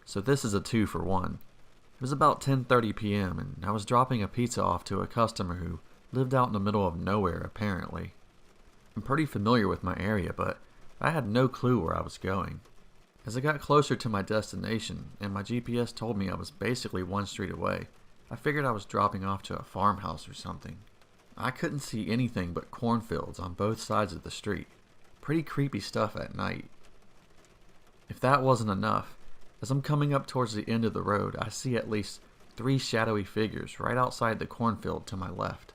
so this is a 2 for 1. It was about 10:30 p.m. and I was dropping a pizza off to a customer who lived out in the middle of nowhere apparently. I'm pretty familiar with my area, but I had no clue where I was going. As I got closer to my destination and my GPS told me I was basically one street away, I figured I was dropping off to a farmhouse or something. I couldn't see anything but cornfields on both sides of the street. Pretty creepy stuff at night. If that wasn't enough, as I'm coming up towards the end of the road, I see at least 3 shadowy figures right outside the cornfield to my left.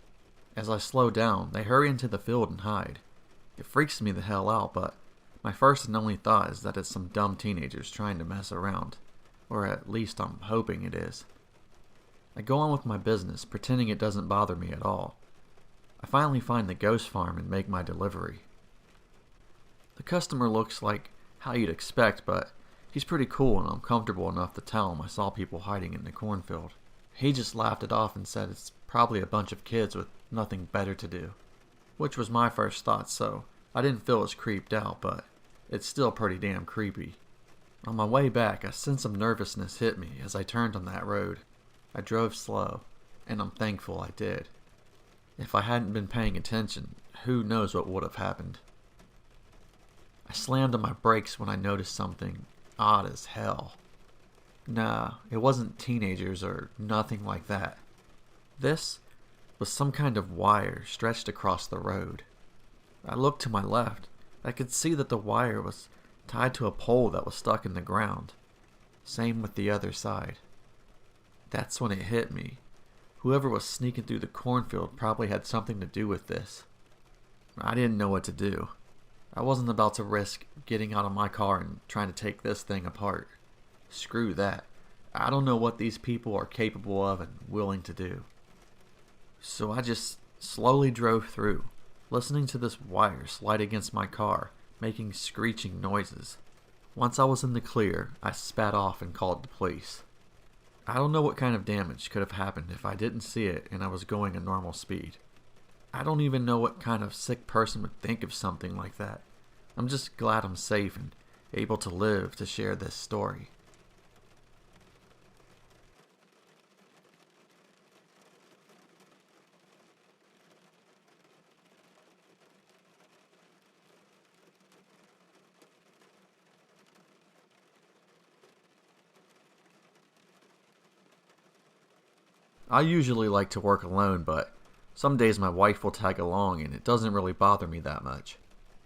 As I slow down, they hurry into the field and hide. It freaks me the hell out, but my first and only thought is that it's some dumb teenagers trying to mess around. Or at least I'm hoping it is. I go on with my business, pretending it doesn't bother me at all. I finally find the ghost farm and make my delivery. The customer looks like how you'd expect, but he's pretty cool and I'm comfortable enough to tell him I saw people hiding in the cornfield. He just laughed it off and said it's probably a bunch of kids with nothing better to do. Which was my first thought, so I didn't feel as creeped out, but it's still pretty damn creepy. On my way back, a sense of nervousness hit me as I turned on that road. I drove slow, and I'm thankful I did. If I hadn't been paying attention, who knows what would have happened. I slammed on my brakes when I noticed something odd as hell. Nah, it wasn't teenagers or nothing like that. This was some kind of wire stretched across the road. I looked to my left. I could see that the wire was tied to a pole that was stuck in the ground. Same with the other side. That's when it hit me. Whoever was sneaking through the cornfield probably had something to do with this. I didn't know what to do. I wasn't about to risk getting out of my car and trying to take this thing apart. Screw that. I don't know what these people are capable of and willing to do. So I just slowly drove through, listening to this wire slide against my car, making screeching noises. Once I was in the clear, I spat off and called the police. I don't know what kind of damage could have happened if I didn't see it and I was going at normal speed. I don't even know what kind of sick person would think of something like that. I'm just glad I'm safe and able to live to share this story. I usually like to work alone, but some days my wife will tag along and it doesn't really bother me that much.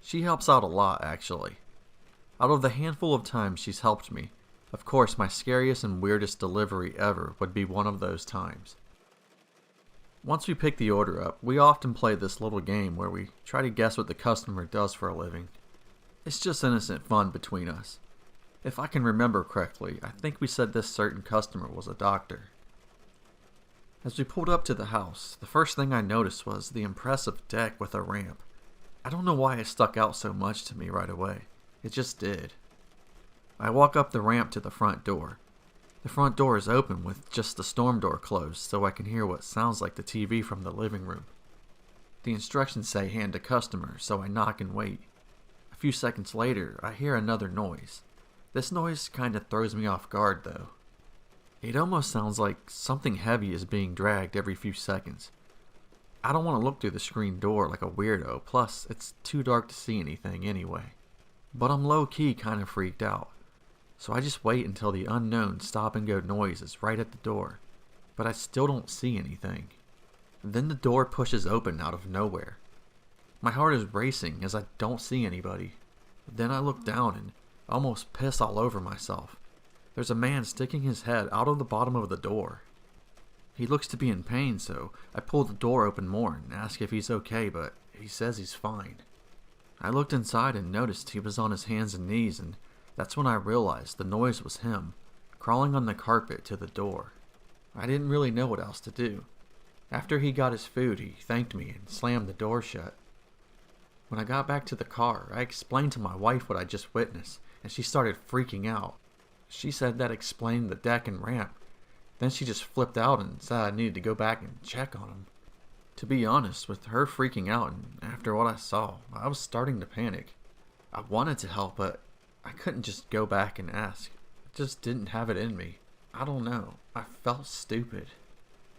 She helps out a lot, actually. Out of the handful of times she's helped me, of course my scariest and weirdest delivery ever would be one of those times. Once we pick the order up, we often play this little game where we try to guess what the customer does for a living. It's just innocent fun between us. If I can remember correctly, I think we said this certain customer was a doctor. As we pulled up to the house, the first thing I noticed was the impressive deck with a ramp. I don't know why it stuck out so much to me right away. It just did. I walk up the ramp to the front door. The front door is open with just the storm door closed so I can hear what sounds like the TV from the living room. The instructions say hand to customer, so I knock and wait. A few seconds later, I hear another noise. This noise kinda throws me off guard though. It almost sounds like something heavy is being dragged every few seconds. I don't want to look through the screen door like a weirdo, plus it's too dark to see anything anyway. But I'm low-key kind of freaked out. So I just wait until the unknown stop-and-go noise is right at the door. But I still don't see anything. Then the door pushes open out of nowhere. My heart is racing as I don't see anybody. Then I look down and almost piss all over myself. There's a man sticking his head out of the bottom of the door. He looks to be in pain, so I pull the door open more and ask if he's okay, but he says he's fine. I looked inside and noticed he was on his hands and knees, and that's when I realized the noise was him, crawling on the carpet to the door. I didn't really know what else to do. After he got his food, he thanked me and slammed the door shut. When I got back to the car, I explained to my wife what I just witnessed, and she started freaking out. She said that explained the deck and ramp. Then she just flipped out and said I needed to go back and check on him. To be honest, with her freaking out and after what I saw, I was starting to panic. I wanted to help, but I couldn't just go back and ask. just didn't have it in me. I don't know. I felt stupid.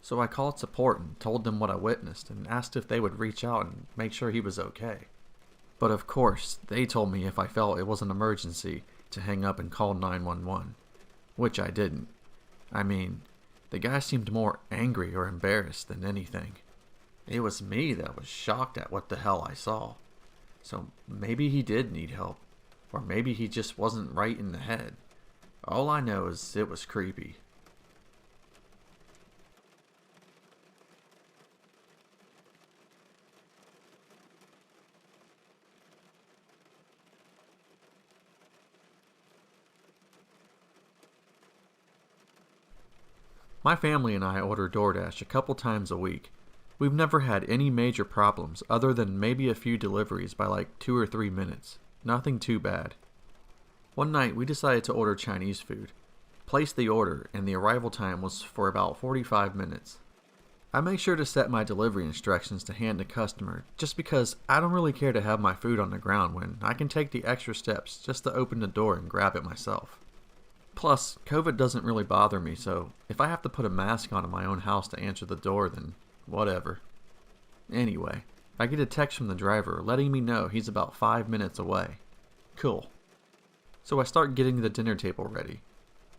So I called support and told them what I witnessed and asked if they would reach out and make sure he was okay. But of course, they told me if I felt it was an emergency to hang up and call 911, which I didn't. I mean, the guy seemed more angry or embarrassed than anything. It was me that was shocked at what the hell I saw. So maybe he did need help, or maybe he just wasn't right in the head. All I know is it was creepy. My family and I order DoorDash a couple times a week. We've never had any major problems other than maybe a few deliveries by like 2 or 3 minutes. Nothing too bad. One night we decided to order Chinese food. Placed the order and the arrival time was for about 45 minutes. I make sure to set my delivery instructions to hand the customer just because I don't really care to have my food on the ground when I can take the extra steps just to open the door and grab it myself. Plus, COVID doesn't really bother me, so if I have to put a mask on in my own house to answer the door, then whatever. Anyway, I get a text from the driver letting me know he's about 5 minutes away. Cool. So I start getting the dinner table ready.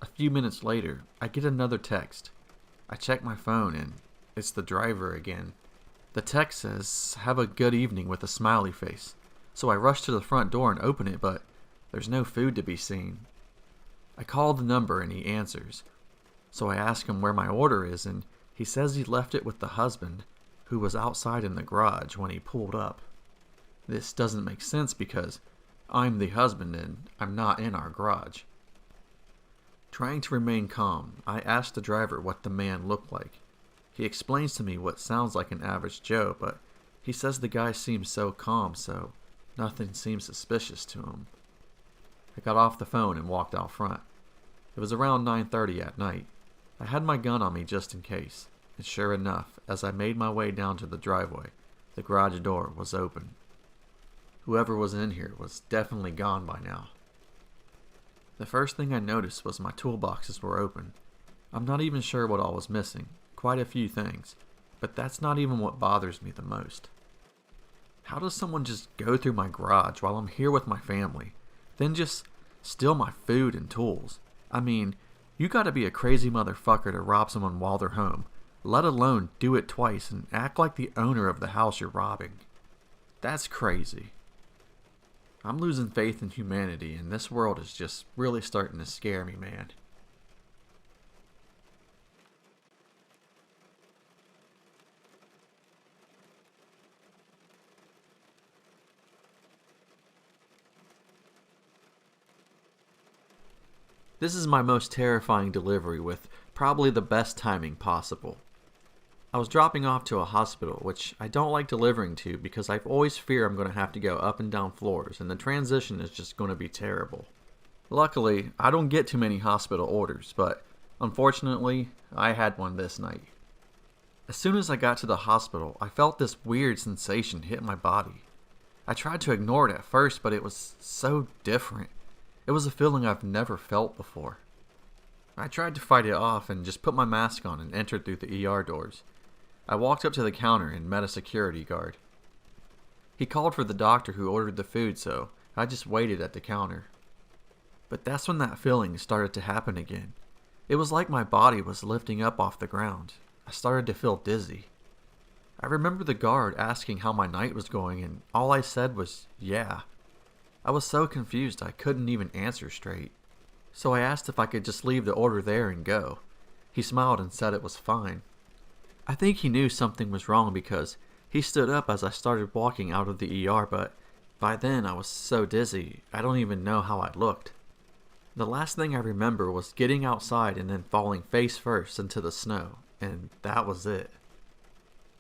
A few minutes later, I get another text. I check my phone and it's the driver again. The text says, "Have a good evening," with a smiley face. So I rush to the front door and open it, but there's no food to be seen. I call the number and he answers. So I ask him where my order is and he says he left it with the husband, who was outside in the garage when he pulled up. This doesn't make sense because I'm the husband and I'm not in our garage. Trying to remain calm, I ask the driver what the man looked like. He explains to me what sounds like an average Joe, but he says the guy seems so calm, so nothing seems suspicious to him. I got off the phone and walked out front. It was around 9:30 at night. I had my gun on me just in case, and sure enough, as I made my way down to the driveway, the garage door was open. Whoever was in here was definitely gone by now. The first thing I noticed was my toolboxes were open. I'm not even sure what all was missing, quite a few things, but that's not even what bothers me the most. How does someone just go through my garage while I'm here with my family, then just steal my food and tools? I mean, you gotta be a crazy motherfucker to rob someone while they're home, let alone do it twice and act like the owner of the house you're robbing. That's crazy. I'm losing faith in humanity, and this world is just really starting to scare me, man. This is my most terrifying delivery with probably the best timing possible. I was dropping off to a hospital, which I don't like delivering to because I always fear I'm going to have to go up and down floors and the transition is just going to be terrible. Luckily, I don't get too many hospital orders, but unfortunately, I had one this night. As soon as I got to the hospital, I felt this weird sensation hit my body. I tried to ignore it at first, but it was so different. It was a feeling I've never felt before. I tried to fight it off and just put my mask on and entered through the ER doors. I walked up to the counter and met a security guard. He called for the doctor who ordered the food, so I just waited at the counter. But that's when that feeling started to happen again. It was like my body was lifting up off the ground. I started to feel dizzy. I remember the guard asking how my night was going, and all I said was, "Yeah." I was so confused I couldn't even answer straight. So I asked if I could just leave the order there and go. He smiled and said it was fine. I think he knew something was wrong because he stood up as I started walking out of the ER, but by then I was so dizzy, I don't even know how I looked. The last thing I remember was getting outside and then falling face first into the snow, and that was it.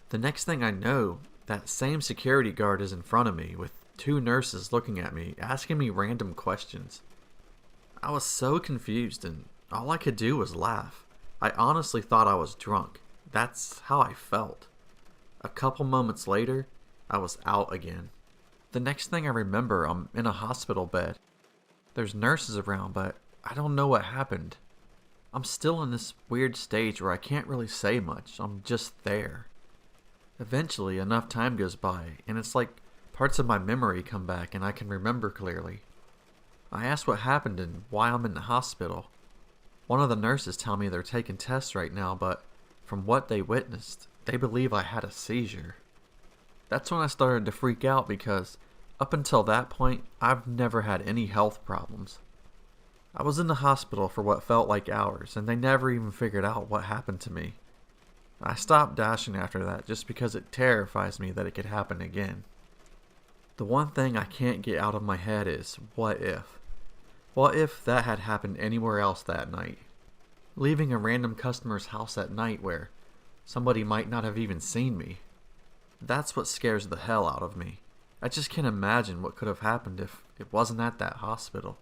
The next thing I know, that same security guard is in front of me with 2 nurses looking at me, asking me random questions. I was so confused and all I could do was laugh. I honestly thought I was drunk. That's how I felt. A couple moments later, I was out again. The next thing I remember, I'm in a hospital bed. There's nurses around, but I don't know what happened. I'm still in this weird stage where I can't really say much. I'm just there. Eventually, enough time goes by, and it's like parts of my memory come back and I can remember clearly. I ask what happened and why I'm in the hospital. One of the nurses tell me they're taking tests right now, but from what they witnessed, they believe I had a seizure. That's when I started to freak out because up until that point, I've never had any health problems. I was in the hospital for what felt like hours, and they never even figured out what happened to me. I stopped dashing after that just because it terrifies me that it could happen again. The one thing I can't get out of my head is, what if? What if that had happened anywhere else that night? Leaving a random customer's house at night where somebody might not have even seen me. That's what scares the hell out of me. I just can't imagine what could have happened if it wasn't at that hospital.